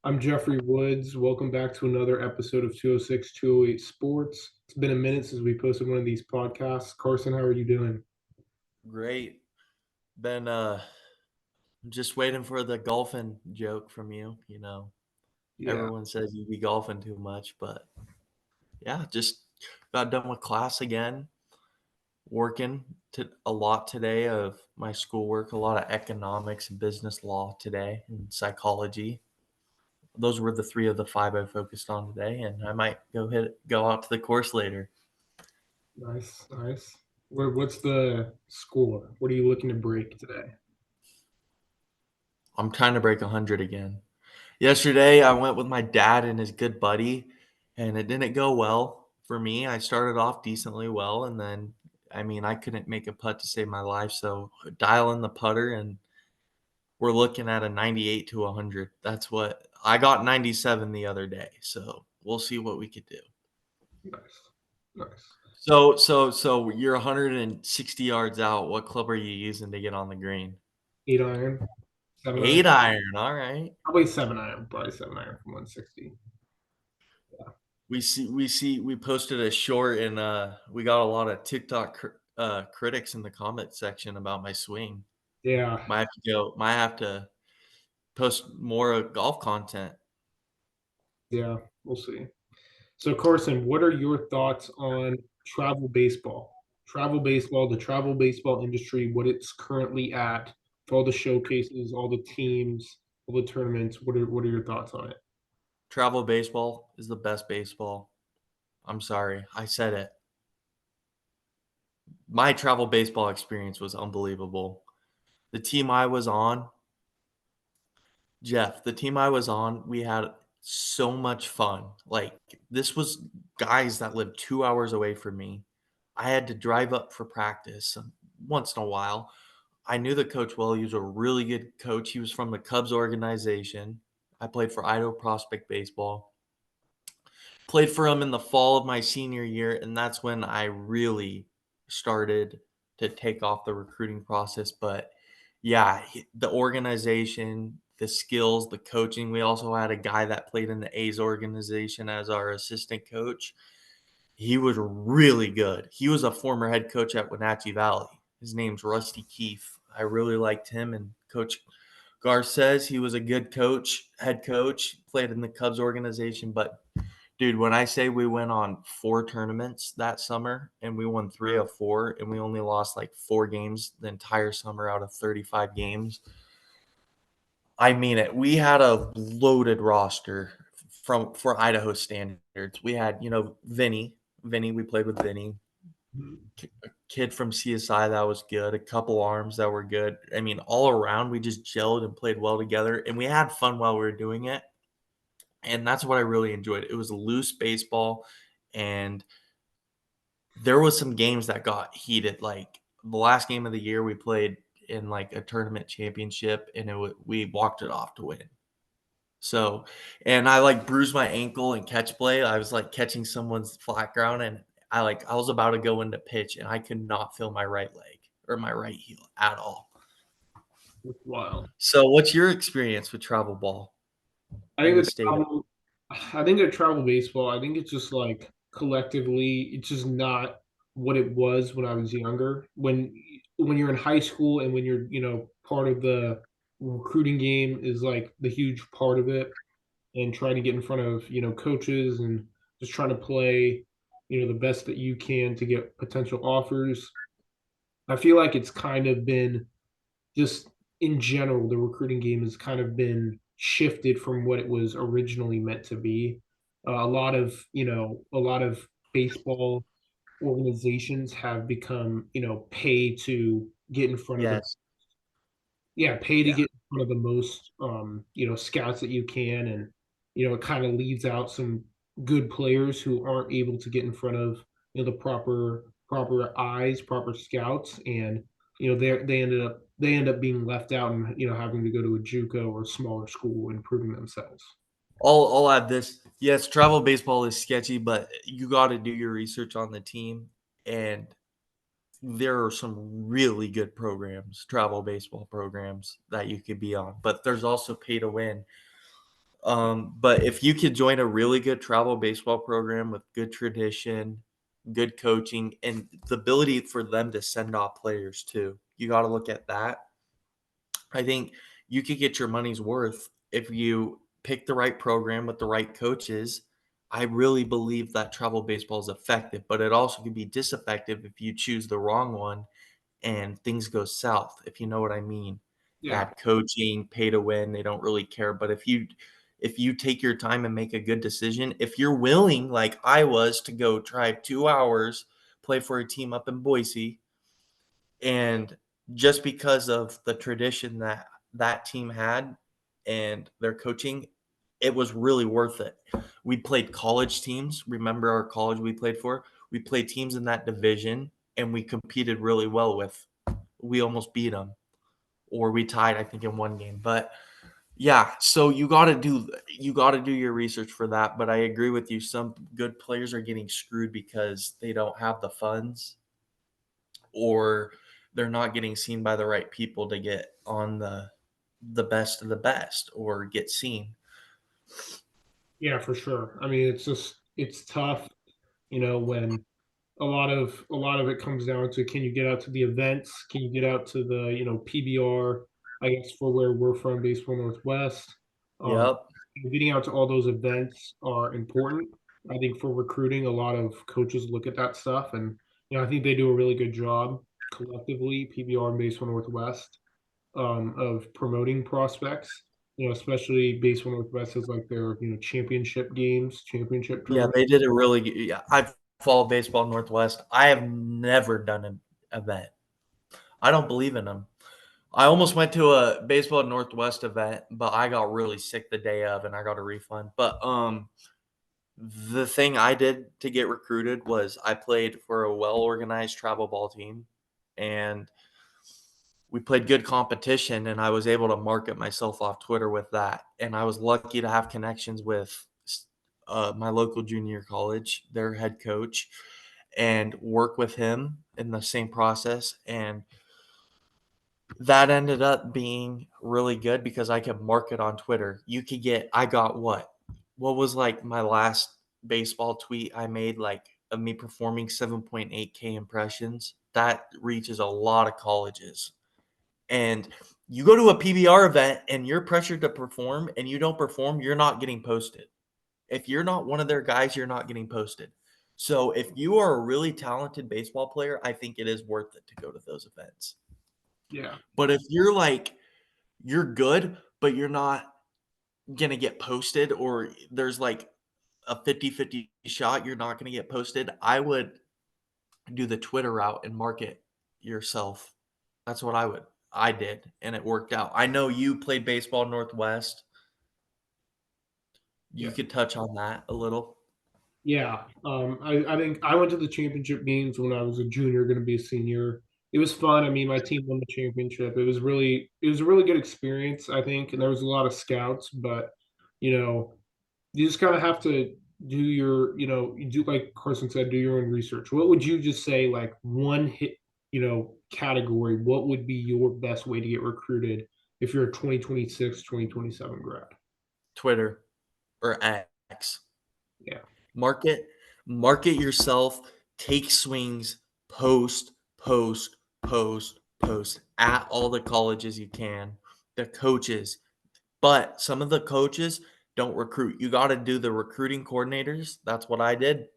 I'm Jeffrey Woods. Welcome back to another episode of 206 208 Sports. It's been a minute since we posted one of these podcasts. Carson, how are you doing? Great. Been just waiting for the golfing joke from you. Yeah, Everyone says you be golfing too much, but yeah, just got done with class again. Working a lot today of my schoolwork, a lot of economics and business law today, and psychology. Those were the three of the five I focused on today, and I might go out to the course later. nice, nice. What's the score? What are you looking to break today? I'm trying to break 100 again. Yesterday, I went with my dad and his good buddy, and it didn't go well for me. I started off decently well, and then, I couldn't make a putt to save my life. So dial in the putter, and we're looking at a 98 to 100. That's what I got 97 the other day. So we'll see what we could do. Nice, nice. So you're 160 yards out. What club are you using to get on the green? 8 iron, 7 iron, 8 iron. All right. probably 7 iron, probably 7 iron from 160. We posted a short and we got a lot of TikTok critics in the comment section about my swing. Yeah, Might have to post more golf content. yeah, we'll see. So, Carson, what are your thoughts on travel baseball? Travel baseball, the travel baseball industry, what it's currently at, for all the showcases, all the teams, all the tournaments. What are your thoughts on it? Travel baseball is the best baseball. I'm sorry, I said it. My travel baseball experience was unbelievable. The team I was on, Jeff, the team I was on, we had so much fun. Like, this was guys that lived 2 hours away from me. I had to drive up for practice once in a while. I knew the coach well. He was a really good coach. He was from the Cubs organization. I played for Idaho Prospect Baseball. Played for him in the fall of my senior year, and that's when I really started to take off the recruiting process. But yeah, the organization, the skills, the coaching. We also had a guy that played in the A's organization as our assistant coach. He was really good. He was a former head coach at Wenatchee Valley. His name's Rusty Keefe. I really liked him, and Coach Garces, he was a good coach, head coach, played in the Cubs organization. But dude, when I say we went on 4 tournaments that summer and we won 3 of 4, and we only lost like 4 games the entire summer out of 35 games, I mean it. We had a loaded roster for Idaho standards. We had, Vinny, we played with Vinny, a kid from CSI that was good, a couple arms that were good. I mean, all around, we just gelled and played well together, and we had fun while we were doing it. And that's what I really enjoyed. It was loose baseball, and there was some games that got heated. Like the last game of the year, we played in like a tournament championship, and we walked it off to win. So, and I like bruised my ankle in catch play. I was like catching someone's flat ground, and I was about to go into pitch, and I could not feel my right leg or my right heel at all. It's wild. So, what's your experience with travel ball I in think the the state of? travel, I think that travel baseball. I think it's just like collectively, it's just not what it was when I was younger. When you're in high school and when you're part of the recruiting game is like the huge part of it, and trying to get in front of coaches and just trying to play the best that you can to get potential offers. I feel like it's kind of been just in general, the recruiting game has kind of been shifted from what it was originally meant to be. A lot of baseball organizations have become, pay to get in front of the Yes. yeah, pay to Yeah. get in front of the most scouts that you can, and it kind of leaves out some good players who aren't able to get in front of the proper eyes, proper scouts, and they end up being left out and having to go to a JUCO or a smaller school and proving themselves. I'll add this. Yes, travel baseball is sketchy, but you got to do your research on the team, and there are some really good programs, travel baseball programs that you could be on. But there's also pay to win. But if you could join a really good travel baseball program with good tradition, good coaching, and the ability for them to send off players too, you got to look at that. I think you could get your money's worth if you pick the right program with the right coaches. I really believe that travel baseball is effective, but it also can be disaffective if you choose the wrong one and things go south, if you know what I mean. Yeah. Bad coaching, pay to win, they don't really care. But if you take your time and make a good decision, if you're willing, like I was, to go drive 2 hours, play for a team up in Boise, and just because of the tradition that that team had and their coaching, it was really worth it. We played college teams. Remember our college we played for? We played teams in that division and we competed really well with. We almost beat them, or we tied, I think, in one game. But yeah, so you got to do your research for that. But I agree with you. Some good players are getting screwed because they don't have the funds, or they're not getting seen by the right people to get on the best of the best or get seen. Yeah, for sure. I mean, it's tough, when a lot of it comes down to, can you get out to the events? Can you get out to the, PBR, I guess, for where we're from, Baseball Northwest. Um, Yep. Getting out to all those events are important. I think for recruiting, a lot of coaches look at that stuff, and I think they do a really good job collectively, PBR and Baseball Northwest, of promoting prospects. Especially Baseball Northwest has like their championship games, championship Yeah, tournament. they did a really good. Yeah, I've followed Baseball Northwest. I have never done an event. I don't believe in them. I almost went to a Baseball Northwest event, but I got really sick the day of and I got a refund. But the thing I did to get recruited was I played for a well-organized travel ball team, and we played good competition, and I was able to market myself off Twitter with that. And I was lucky to have connections with my local junior college, their head coach, and work with him in the same process. And that ended up being really good because I could market on Twitter. I got what was like my last baseball tweet I made, like of me performing 7.8K impressions. That reaches a lot of colleges. And you go to a PBR event and you're pressured to perform and you don't perform, you're not getting posted. If you're not one of their guys, you're not getting posted. So if you are a really talented baseball player, I think it is worth it to go to those events. Yeah. But if you're good, but you're not going to get posted, or there's like a 50-50 shot you're not going to get posted, I would do the Twitter route and market yourself. That's what I did, and it worked out. I know you played baseball Northwest. You Yeah. could touch on that a little. Yeah, I think I went to the championship games when I was a junior, going to be a senior. It was fun. I mean, my team won the championship. It was a really good experience, I think, and there was a lot of scouts. But you know, you just kind of have to do you do, like Carson said, do your own research. What would you just say, like one hit, category? What would be your best way to get recruited if you're a 2026, 2027 grad? Twitter or X. Yeah, Market market yourself, take swings, post, post, post, post at all the colleges you can. The coaches, but some of the coaches don't recruit. You got to do the recruiting coordinators. That's what I did.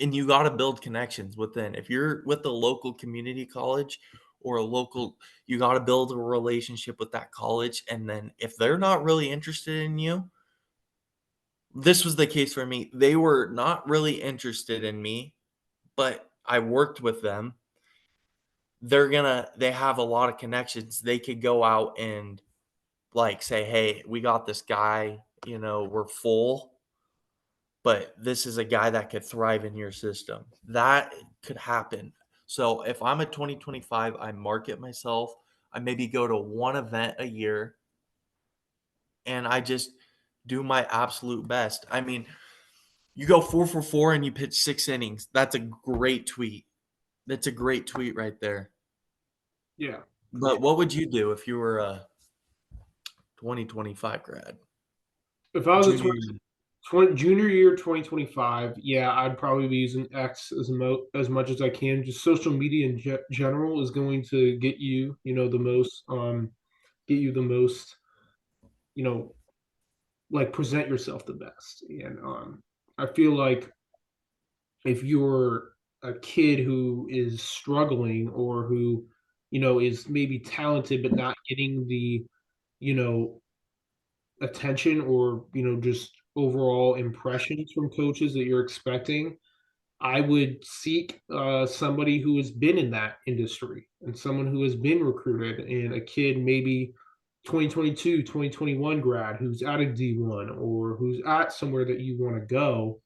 And you got to build connections within. If you're with a local community college or a local, you got to build a relationship with that college. And then if they're not really interested in you, this was the case for me. They were not really interested in me, but I worked with them. They have a lot of connections. They could go out and like say, hey, we got this guy, we're full, but this is a guy that could thrive in your system. That could happen. So if I'm a 2025, I market myself. I maybe go to one event a year and I just do my absolute best. I mean, you go 4 for 4 and you pitch 6 innings. That's a great tweet. That's a great tweet right there. yeah, for But sure. what would you do if you were a 2025 grad? If I was a Junior year. junior year 2025, yeah, I'd probably be using X as much as I can. Just social media in general is going to get you, the most, get you the most, you know, like present yourself the best. And I feel like if you're a kid who is struggling or who, is maybe talented but not getting the, you know, attention or, just overall impressions from coaches that you're expecting, I would seek somebody who has been in that industry and someone who has been recruited and a kid maybe 2022, 2021 grad who's at a D1 or who's at somewhere that you want to go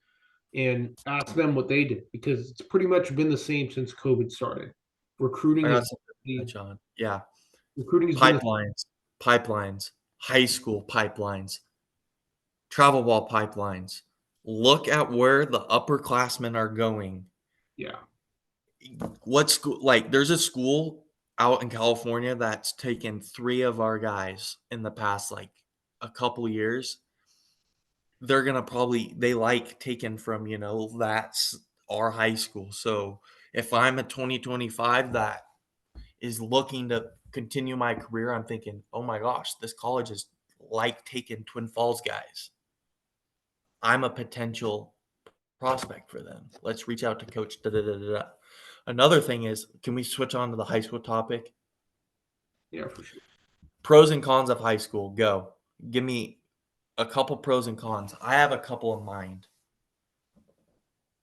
and ask them what they did because it's pretty much been the same since COVID started. I Recruiting got is something to touch on. Yeah. recruiting has been the Pipelines, high school pipelines, travel ball pipelines. Look at where the upperclassmen are going. yeah. What school? Like, there's a school out in California that's taken 3 of our guys in the past, like, a couple years. They're gonna probably they like taking from, that's our high school. So, if I'm a 2025 that is looking to continue my career, I'm thinking, "Oh my gosh, this college is like taking Twin Falls guys. I'm a potential prospect for them. Let's reach out to coach." Da, da, da, da, da. Another thing is, can we switch on to the high school topic? Yeah, for sure. Pros and cons of high school. Go. Give me a couple pros and cons. I have a couple in mind.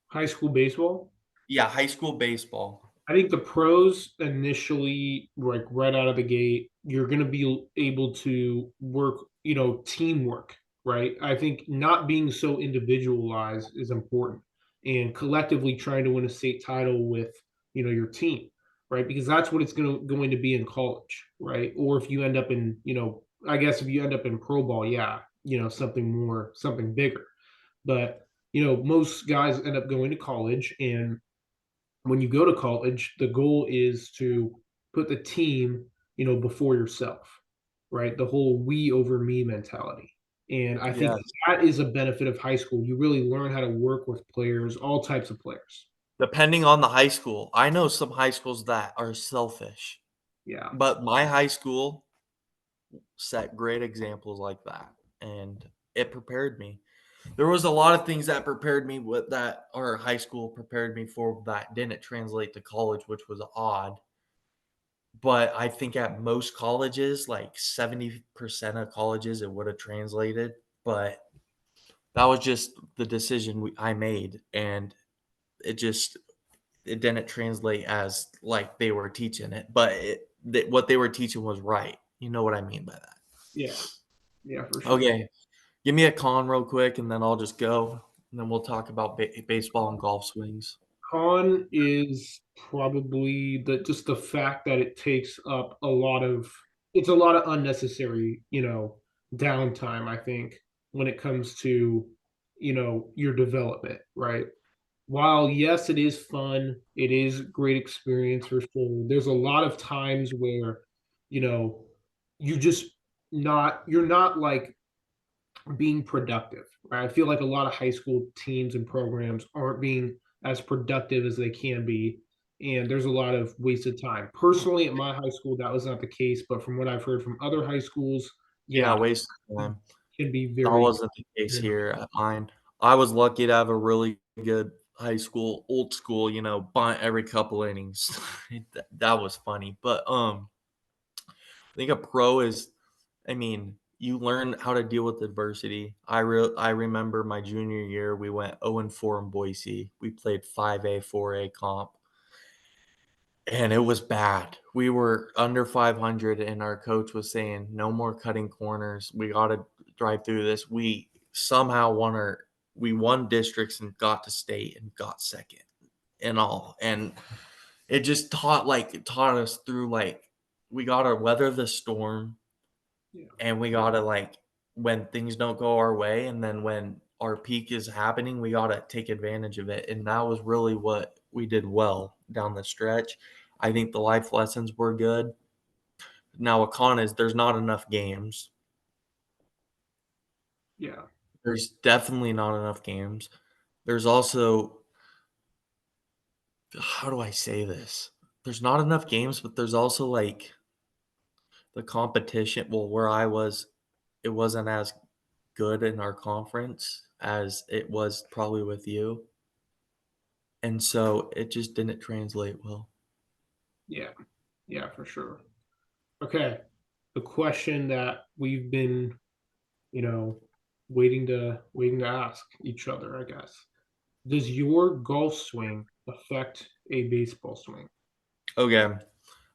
High school baseball. Yeah, high school baseball. I think the pros initially, like right out of the gate, you're going to be able to work, teamwork, right? I think not being so individualized is important and collectively trying to win a state title with, your team, right? Because that's what it's going to be in college, right? Or if you end up in, I guess if you end up in pro ball, yeah, something bigger. But, most guys end up going to college and when you go to college, the goal is to put the team, before yourself, right? The whole we over me mentality. And I think Yes. that is a benefit of high school. You really learn how to work with players, all types of players. Depending on the high school. I know some high schools that are selfish, Yeah. but my high school set great examples like that, and it prepared me. There was a lot of things that prepared me with that or high school prepared me for that didn't translate to college, which was odd. But I think at most colleges, like 70% of colleges, it would have translated. But that was just the decision I made, and it just it didn't translate as like they were teaching it. But what they were teaching was right. You know what I mean by that? Yeah. Yeah, for sure. Okay, give me a con real quick, and then I'll just go, and then we'll talk about baseball and golf swings. Con is probably the fact that it takes up it's a lot of unnecessary, downtime, I think, when it comes to, your development, right? While yes, it is fun, it is great experience for sure. There's a lot of times where, you know, you just you're not like being productive, right? I feel like a lot of high school teams and programs aren't being as productive as they can be. And there's a lot of wasted time. Personally, at my high school, that was not the case. But from what I've heard from other high schools, Yeah, yeah, waste of it time. can be That very, wasn't the case very here at mine. I was lucky to have a really good high school, old school, bunt every couple innings. That was funny. But I think a pro is, I mean, you learn how to deal with adversity. I remember my junior year, we went 0-4 in Boise. We played 5A, 4A comp, and it was bad. We were under 500, and our coach was saying, "No more cutting corners. We got to drive through this." We somehow we won districts and got to state and got second and all. And it taught us through like we got to weather the storm, yeah. and we got to like when things don't go our way, and then when our peak is happening, we got to take advantage of it. And that was really what we did well down the stretch. I think the life lessons were good. Now, a con is there's not enough games. Yeah. There's definitely not enough games. There's also, how do I say this? There's not enough games, but there's also like the competition. Well, where I was, it wasn't as good in our conference as it was probably with you. And so it just didn't translate well. Yeah. Yeah, for sure. Okay. The question that we've been, you know, waiting to ask each other, I guess. Does your golf swing affect a baseball swing? Okay.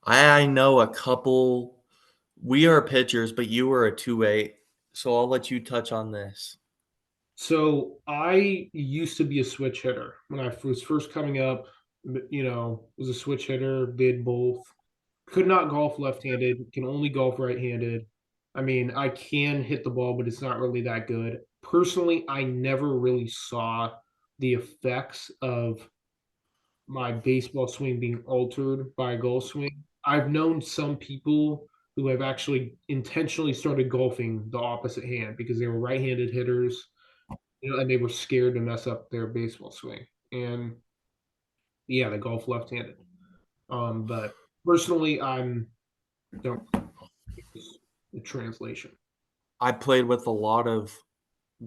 I know a couple. We are pitchers, but you were a 2-8. So I'll let you touch on this. So I used to be a switch hitter when I was first coming up. Was a switch hitter, did both. Could not golf left-handed, can only golf right-handed. I mean, I can hit the ball, but it's not really that good. Personally, I never really saw the effects of my baseball swing being altered by a golf swing. I've known some people who have actually intentionally started golfing the opposite hand because they were right-handed hitters, and they were scared to mess up their baseball swing. And yeah, they golf left-handed. But personally, I'm don't use the translation. I played with a lot of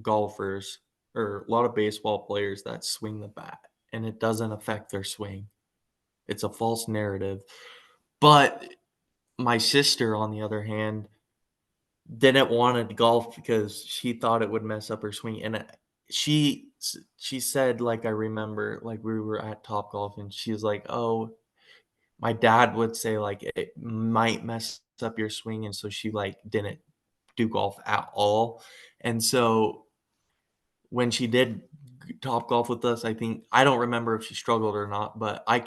golfers or a lot of baseball players that swing the bat and it doesn't affect their swing. It's a false narrative. But my sister, on the other hand, didn't want to golf because she thought it would mess up her swing. And she said, like, I remember, like, we were at Top Golf and she was like, oh, my dad would say, like, it might mess up your swing. And so she, like, didn't do golf at all. And so when she did Top Golf with us, I don't remember if she struggled or not, but I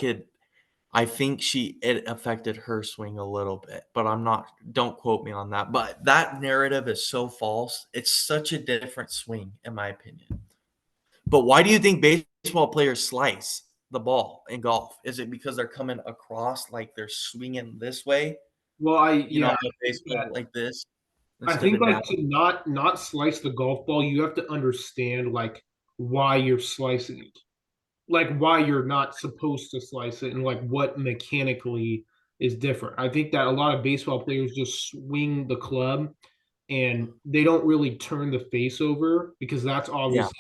think she it affected her swing a little bit, but I'm not don't quote me on that. But that narrative is so false. It's such a different swing, in my opinion. But why do you think baseball players slice the ball in golf? Is it because they're coming across like they're swinging this way? Well, You know, I the think baseball like this I instead think of down? like to not slice the golf ball, you have to understand like why you're slicing it, like why you're not supposed to slice it, and like what mechanically is different. I think that a lot of baseball players just swing the club and they don't really turn the face over because that's Yeah. obviously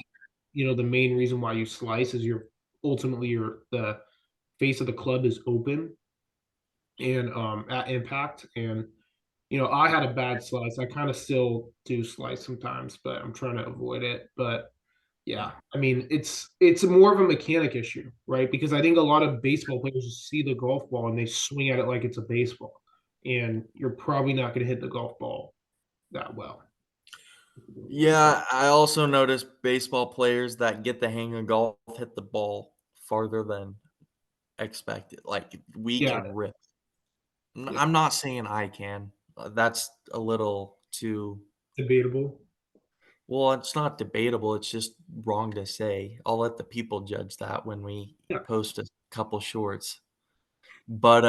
the main reason why you slice is your the face of the club is open and at impact. And I had a bad slice. I kind of still do slice sometimes, but I'm trying to avoid it. But yeah, I mean, it's more of a mechanic issue, right? Because I think a lot of baseball players just see the golf ball and they swing at it like it's a baseball, and you're probably not going to hit the golf ball that well. Yeah, I also noticed baseball players that get the hang of golf hit the ball farther than expected. Like, we Yeah, can rip. yeah, I'm not saying I can. That's a little too, debatable. well, it's not debatable, it's just wrong to say. I'll let the people judge that when we Yeah, post a couple shorts. But,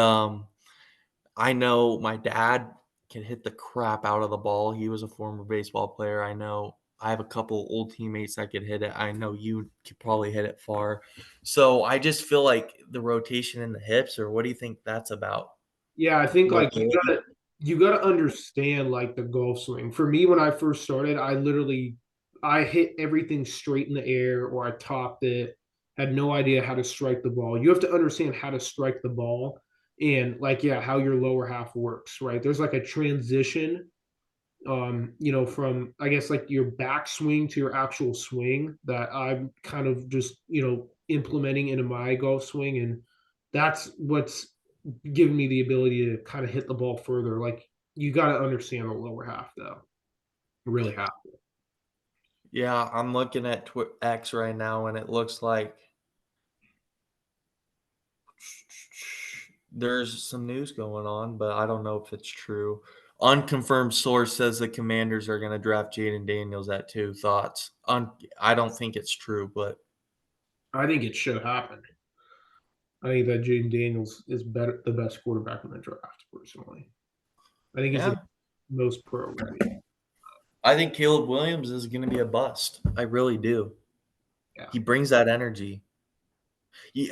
I know my dad can hit the crap out of the ball. He was a former baseball player. I know I have a couple old teammates that could hit it. I know you could probably hit it far. So I just feel like the rotation in the hips, or what do you think that's about? yeah. I think like Mobility? you gotta understand like the golf swing. For me, when I first started, I hit everything straight in the air or I topped it. Had no idea how to strike the ball. You have to understand how to strike the ball and like yeah, how your lower half works, right? There's like a transition from I guess like your backswing to your actual swing that I'm kind of just, implementing into my golf swing. And that's what's given me the ability to kind of hit the ball further. Like you got to understand the lower half though. You really have to. Yeah, I'm looking at X right now, and it looks like there's some news going on, but I don't know if it's true. Unconfirmed source says the Commanders are going to draft Jaden Daniels at 2. Thoughts? I don't think it's true, but I think it should happen. I think that Jaden Daniels is the best quarterback in the draft, personally. I think he's yeah, the most pro ready. I think Caleb Williams is going to be a bust. I really do. Yeah. He brings that energy.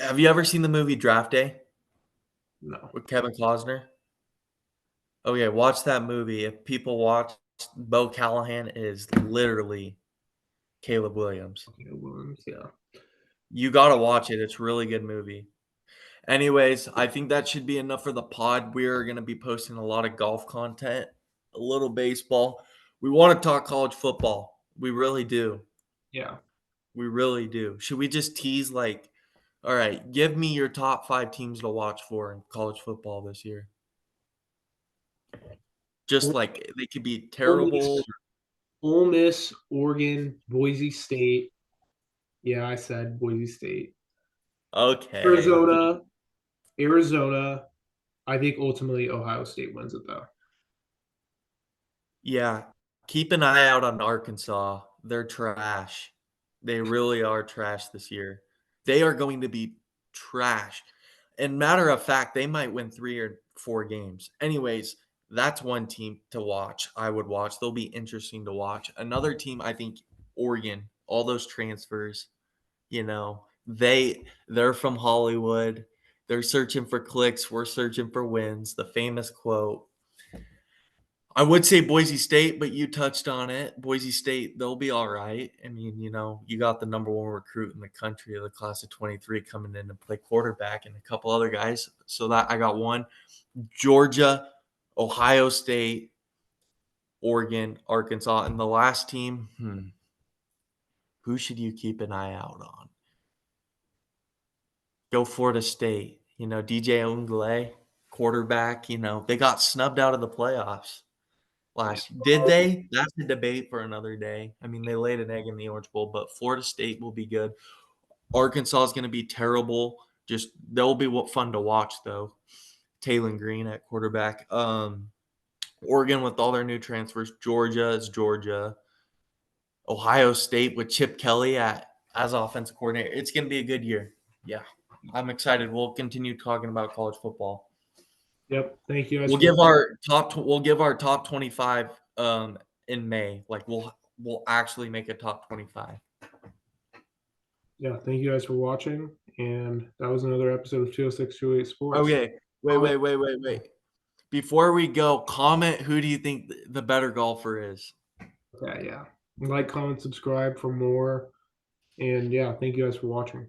Have you ever seen the movie Draft Day No. with Kevin Costner? Okay, watch that movie. If people watch, Bo Callahan is literally Caleb Williams. Okay, Williams, yeah. You got to watch it. It's a really good movie. Anyways, I think that should be enough for the pod. We're going to be posting a lot of golf content, a little baseball. We want to talk college football. We really do. Yeah. We really do. Should we just tease like, all right, give me your top 5 teams to watch for in college football this year? Just like they could be Ole terrible. Miss, Ole Miss, Oregon, Boise State. Yeah, I said Boise State. Okay. Arizona. I think ultimately Ohio State wins it though. Yeah. Keep an eye out on Arkansas. They're trash. They really are trash this year. They are going to be trash. And matter of fact, they might win 3 or 4 games. Anyways, that's one team to watch. I would watch. They'll be interesting to watch. Another team, I think, Oregon. All those transfers, they're from Hollywood. They're searching for clicks. We're searching for wins. The famous quote. I would say Boise State, but you touched on it. Boise State, they'll be all right. I mean, you got the number one recruit in the country of the class of 23 coming in to play quarterback and a couple other guys. So that I got one. Georgia, Ohio State, Oregon, Arkansas. And the last team, who should you keep an eye out on? Go Florida State. DJ Ungule, quarterback, they got snubbed out of the playoffs. Did they? That's a debate for another day. I mean, they laid an egg in the Orange Bowl, but Florida State will be good. Arkansas is going to be terrible. Just they'll be fun to watch though. Taylor Green at quarterback. Oregon with all their new transfers. Georgia is Georgia. Ohio State with Chip Kelly as offensive coordinator. It's going to be a good year. Yeah, I'm excited. We'll continue talking about college football. Yep. Thank you guys. We'll give our top 25 in May. Like we'll actually make a top 25. Yeah, thank you guys for watching. And that was another episode of 20628 Sports. Okay. Wait. Before we go, comment who do you think the better golfer is? Okay, yeah. Like, comment, subscribe for more. And yeah, thank you guys for watching.